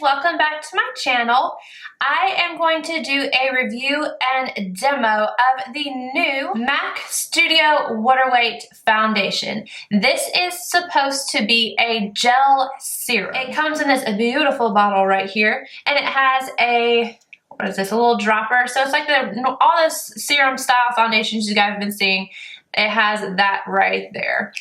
welcome back to my channel. I am going to do a review and demo of the new MAC Studio Water Weight Foundation. This is supposed to be a gel serum. It comes in this beautiful bottle right here, and it has a, what is this, a little dropper. So it's like all those serum style foundations you guys have been seeing. It has that right there.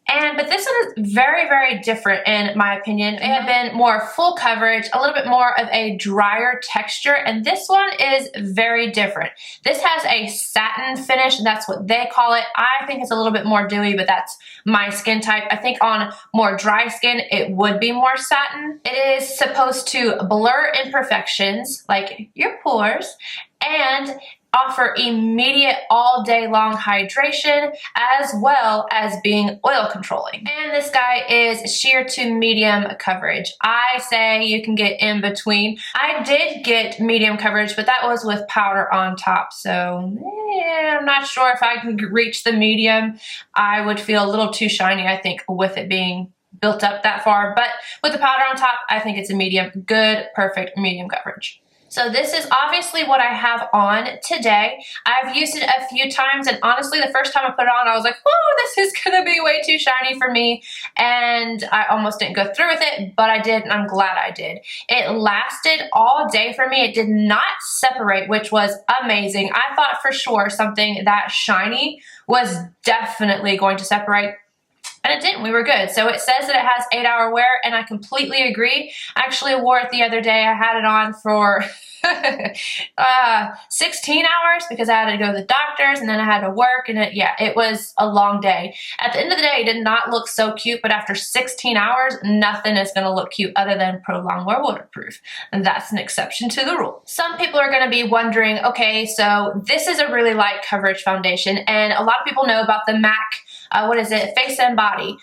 But this one is very, very different in my opinion. It had been more full coverage, a little bit more of a drier texture, and this one is very different. This has a satin finish, and that's what they call it. I think it's a little bit more dewy, but that's my skin type. I think on more dry skin, it would be more satin. It is supposed to blur imperfections, like your pores, and offer immediate all day long hydration as well as being oil controlling. And this guy is sheer to medium coverage. I say you can get in between. I did get medium coverage, but that was with powder on top. So I'm not sure if I can reach the medium. I would feel a little too shiny, I think, with it being built up that far. But with the powder on top, I think it's a medium. Good, perfect medium coverage. So this is obviously what I have on today. I've used it a few times, and honestly, the first time I put it on, I was like, oh, this is gonna be way too shiny for me. And I almost didn't go through with it, but I did, and I'm glad I did. It lasted all day for me. It did not separate, which was amazing. I thought for sure something that shiny was definitely going to separate. And it didn't. We were good. So it says that it has 8-hour wear, and I completely agree. I actually wore it the other day. I had it on for 16 hours because I had to go to the doctor's and then I had to work, and it was a long day. At the end of the day, it did not look so cute, but after 16 hours, nothing is going to look cute other than prolonged wear waterproof. And that's an exception to the rule. Some people are going to be wondering, okay, so this is a really light coverage foundation, and a lot of people know about the MAC Face and Body.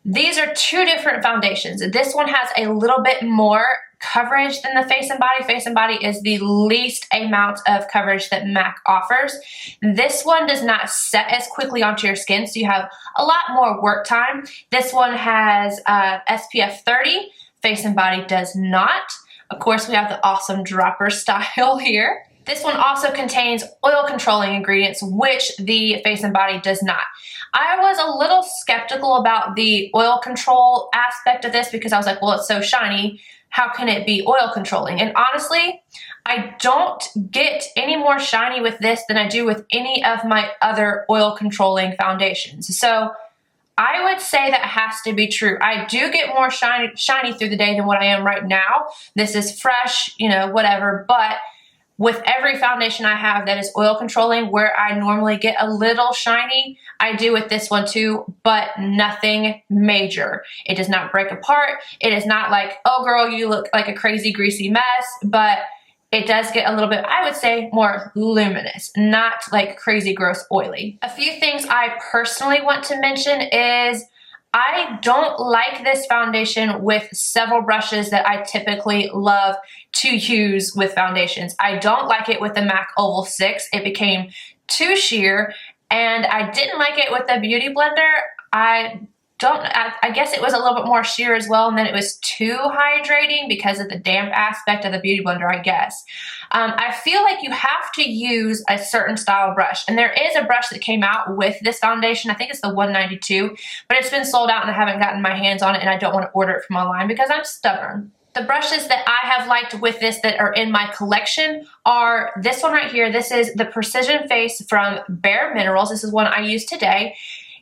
These are two different foundations. This one has a little bit more coverage than the Face and Body. Face and Body is the least amount of coverage that MAC offers. This one does not set as quickly onto your skin, so you have a lot more work time. This one has SPF 30. Face and Body does not. Of course, we have the awesome dropper style here. This one also contains oil controlling ingredients, which the Face and Body does not. I was a little skeptical about the oil control aspect of this because I was like, well, it's so shiny. How can it be oil controlling? And honestly, I don't get any more shiny with this than I do with any of my other oil controlling foundations. So I would say that has to be true. I do get more shiny through the day than what I am right now. This is fresh, whatever, but with every foundation I have that is oil controlling, where I normally get a little shiny, I do with this one too, but nothing major. It does not break apart. It is not like, oh girl, you look like a crazy greasy mess, but it does get a little bit, I would say, more luminous, not like crazy gross oily. A few things I personally want to mention is I don't like this foundation with several brushes that I typically love to use with foundations. I don't like it with the MAC Oval 6. It became too sheer, and I didn't like it with the Beauty Blender. I guess it was a little bit more sheer as well, and then it was too hydrating because of the damp aspect of the Beauty Blender, I guess. I feel like you have to use a certain style brush, and there is a brush that came out with this foundation. I think it's the 192, but it's been sold out and I haven't gotten my hands on it, and I don't want to order it from online because I'm stubborn. The brushes that I have liked with this that are in my collection are this one right here. This is the Precision Face from Bare Minerals. This is one I use today.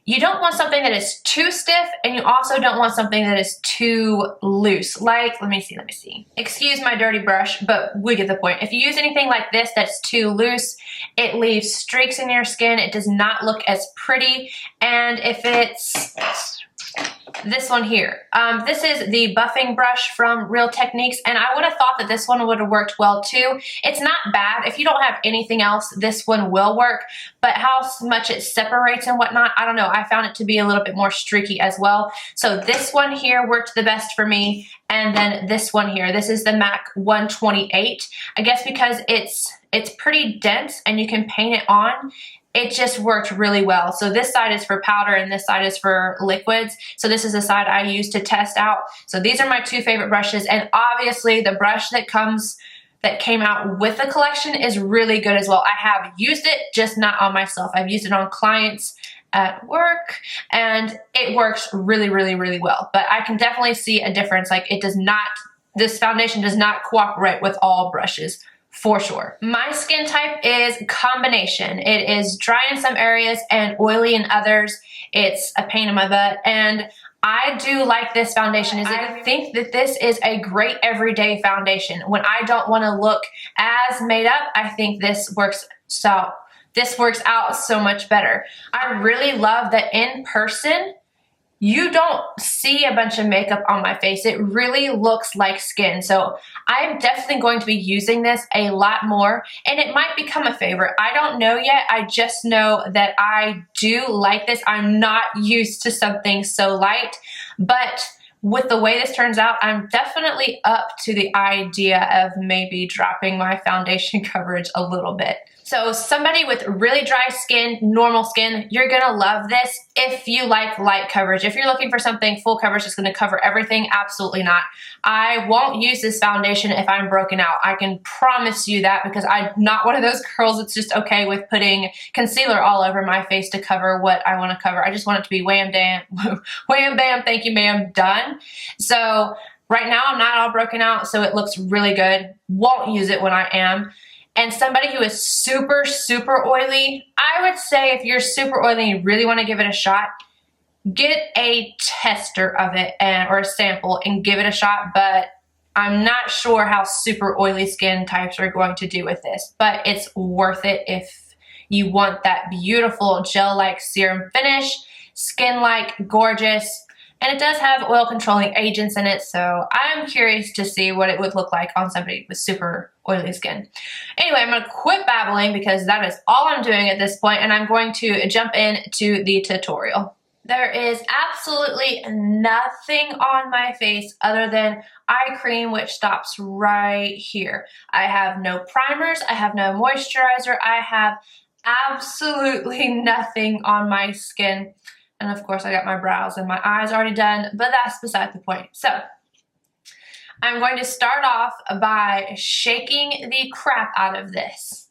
You don't want something that is too stiff, and you also don't want something that is too loose. Like, let me see. Excuse my dirty brush, but we get the point. If you use anything like this that's too loose, it leaves streaks in your skin. It does not look as pretty. And if it's this one here. This is the buffing brush from Real Techniques, and I would have thought that this one would have worked well too. It's not bad. If you don't have anything else, this one will work, but how much it separates and whatnot, I don't know. I found it to be a little bit more streaky as well. So this one here worked the best for me, and then this one here. This is the MAC 128. I guess because it's pretty dense and you can paint it on. it just worked really well. So this side is for powder and this side is for liquids. So this is the side I use to test out. So these are my two favorite brushes, and obviously the brush that came out with the collection is really good as well. I have used it, just not on myself. I've used it on clients at work, and it works really, really, really well. But I can definitely see a difference. Like, this foundation does not cooperate with all brushes, for sure. My skin type is combination. It is dry in some areas and oily in others. It's a pain in my butt, and I do like this foundation. I think that this is a great everyday foundation. When I don't want to look as made up, I think this works out so much better. I really love that in person, you don't see a bunch of makeup on my face. It really looks like skin. So I'm definitely going to be using this a lot more, and it might become a favorite. I don't know yet. I just know that I do like this. I'm not used to something so light, but with the way this turns out, I'm definitely up to the idea of maybe dropping my foundation coverage a little bit. So somebody with really dry skin, normal skin, you're gonna love this if you like light coverage. If you're looking for something full coverage that's gonna cover everything, absolutely not. I won't use this foundation if I'm broken out. I can promise you that, because I'm not one of those girls that's just okay with putting concealer all over my face to cover what I wanna cover. I just want it to be wham, bam, wham, bam, thank you, ma'am, done. So right now I'm not all broken out, so it looks really good. Won't use it when I am. And somebody who is super, super oily, I would say if you're super oily and you really want to give it a shot, get a tester of it or a sample and give it a shot. But I'm not sure how super oily skin types are going to do with this, but it's worth it if you want that beautiful gel-like serum finish, skin-like, gorgeous. And it does have oil controlling agents in it, so I'm curious to see what it would look like on somebody with super oily skin. Anyway, I'm going to quit babbling because that is all I'm doing at this point, and I'm going to jump into the tutorial. There is absolutely nothing on my face other than eye cream, which stops right here. I have no primers, I have no moisturizer, I have absolutely nothing on my skin. And of course I got my brows and my eyes already done, but that's beside the point. So I'm going to start off by shaking the crap out of this.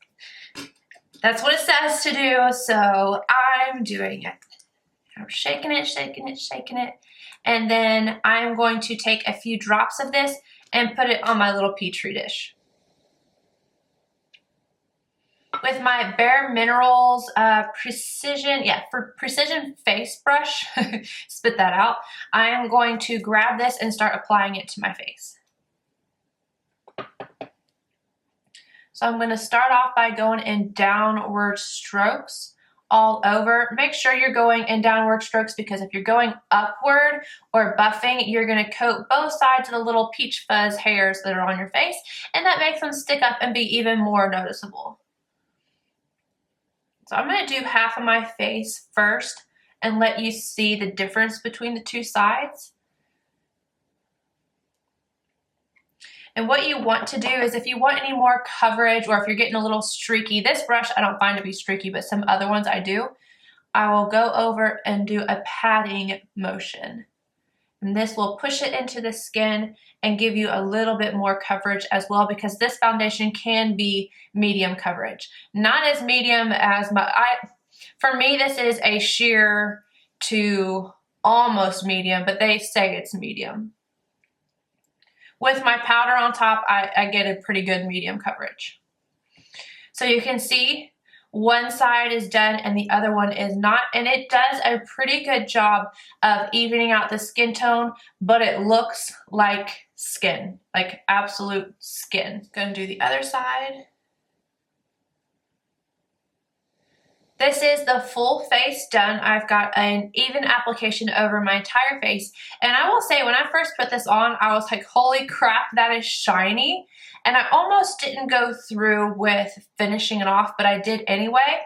That's what it says to do, so I'm doing it. I'm shaking it, shaking it, shaking it. And then I'm going to take a few drops of this and put it on my little Petri dish. With my Bare Minerals precision face brush, spit that out, I am going to grab this and start applying it to my face. So I'm going to start off by going in downward strokes all over. Make sure you're going in downward strokes, because if you're going upward or buffing, you're going to coat both sides of the little peach fuzz hairs that are on your face, and that makes them stick up and be even more noticeable. So I'm going to do half of my face first and let you see the difference between the two sides. And what you want to do is, if you want any more coverage, or if you're getting a little streaky, this brush I don't find to be streaky, but some other ones I do, I will go over and do a patting motion. And this will push it into the skin and give you a little bit more coverage as well, because this foundation can be medium coverage. Not as medium as for me, this is a sheer to almost medium, but they say it's medium. With my powder on top, I get a pretty good medium coverage. So you can see one side is done and the other one is not, and it does a pretty good job of evening out the skin tone, but it looks like skin, like absolute skin. Gonna do the other side. This is the full face done. I've got an even application over my entire face. And I will say, when I first put this on, I was like, holy crap, that is shiny. And I almost didn't go through with finishing it off, but I did anyway.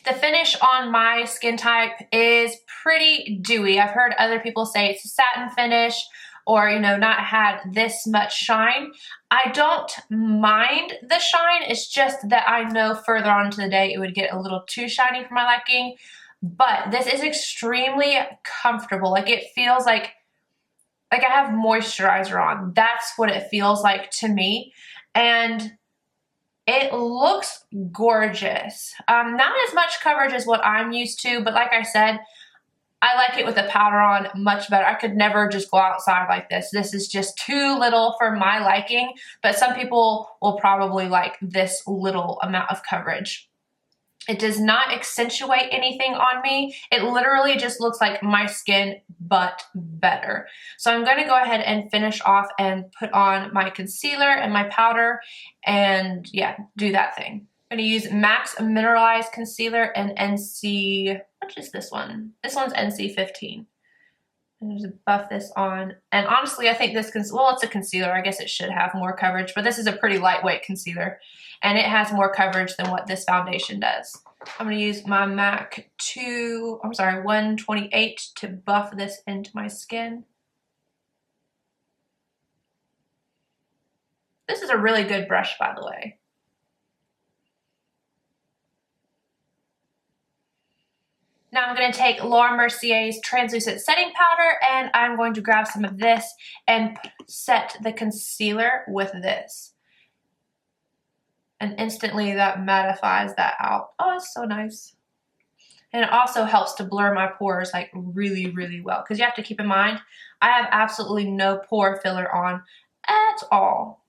The finish on my skin type is pretty dewy. I've heard other people say it's a satin finish or, you know, not had this much shine. I don't mind the shine. It's just that I know further on into the day it would get a little too shiny for my liking. But this is extremely comfortable. Like, it feels like I have moisturizer on. That's what it feels like to me. And it looks gorgeous. Not as much coverage as what I'm used to, but like I said, I like it with the powder on much better. I could never just go outside like this. This is just too little for my liking, but some people will probably like this little amount of coverage. It does not accentuate anything on me. It literally just looks like my skin, but better. So I'm going to go ahead and finish off and put on my concealer and my powder and yeah, do that thing. I'm going to use MAC's Mineralize Concealer and NC, what is this one? This one's NC 15. And just buff this on. And honestly, I think this, well, it's a concealer. I guess it should have more coverage, but this is a pretty lightweight concealer. And it has more coverage than what this foundation does. I'm going to use my MAC 128 to buff this into my skin. This is a really good brush, by the way. Now I'm going to take Laura Mercier's translucent setting powder and I'm going to grab some of this and set the concealer with this. And instantly that mattifies that out. Oh, it's so nice. And it also helps to blur my pores like really, really well. Because you have to keep in mind, I have absolutely no pore filler on at all.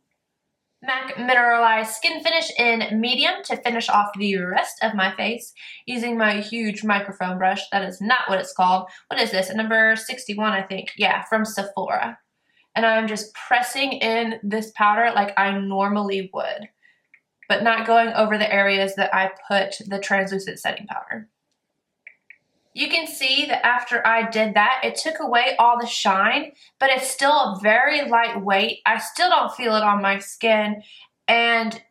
MAC Mineralize Skinfinish in medium to finish off the rest of my face using my huge microphone brush. That is not what it's called. What is this? Number 61, I think. Yeah, from Sephora. And I'm just pressing in this powder like I normally would, but not going over the areas that I put the translucent setting powder. You can see that after I did that, it took away all the shine, but it's still very lightweight. I still don't feel it on my skin. And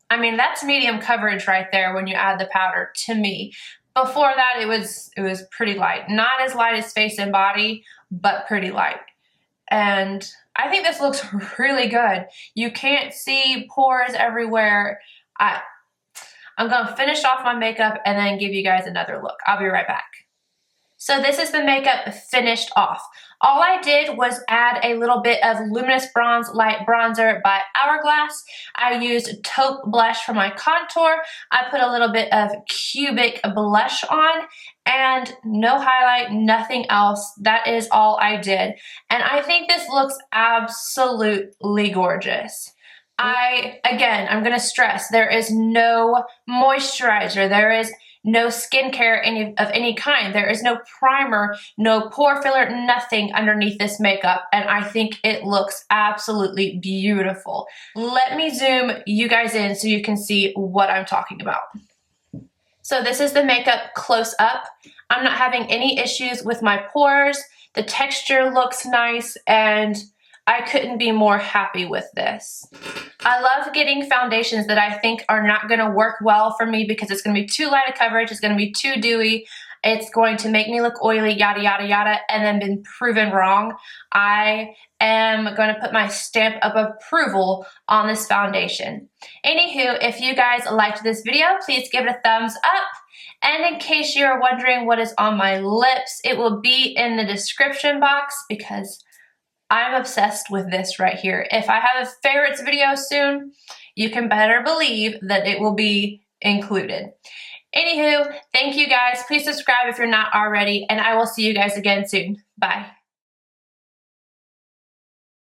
I mean, that's medium coverage right there when you add the powder to me. Before that, it was pretty light. Not as light as face and body, but pretty light. And I think this looks really good. You can't see pores everywhere. I'm going to finish off my makeup and then give you guys another look. I'll be right back. So this is the makeup finished off. All I did was add a little bit of Luminous Bronze Light Bronzer by Hourglass. I used Taupe Blush for my contour. I put a little bit of Cubic blush on and no highlight, nothing else. That is all I did. And I think this looks absolutely gorgeous. Again, I'm going to stress, there is no moisturizer. There is no skincare of any kind. There is no primer, no pore filler, nothing underneath this makeup. And I think it looks absolutely beautiful. Let me zoom you guys in so you can see what I'm talking about. So this is the makeup close up. I'm not having any issues with my pores. The texture looks nice and I couldn't be more happy with this. I love getting foundations that I think are not going to work well for me because it's going to be too light of coverage, it's going to be too dewy, it's going to make me look oily, yada, yada, yada, and then been proven wrong. I am going to put my stamp of approval on this foundation. Anywho, if you guys liked this video, please give it a thumbs up. And in case you're wondering what is on my lips, it will be in the description box because I'm obsessed with this right here. If I have a favorites video soon, you can better believe that it will be included. Anywho, thank you guys. Please subscribe if you're not already, and I will see you guys again soon. Bye.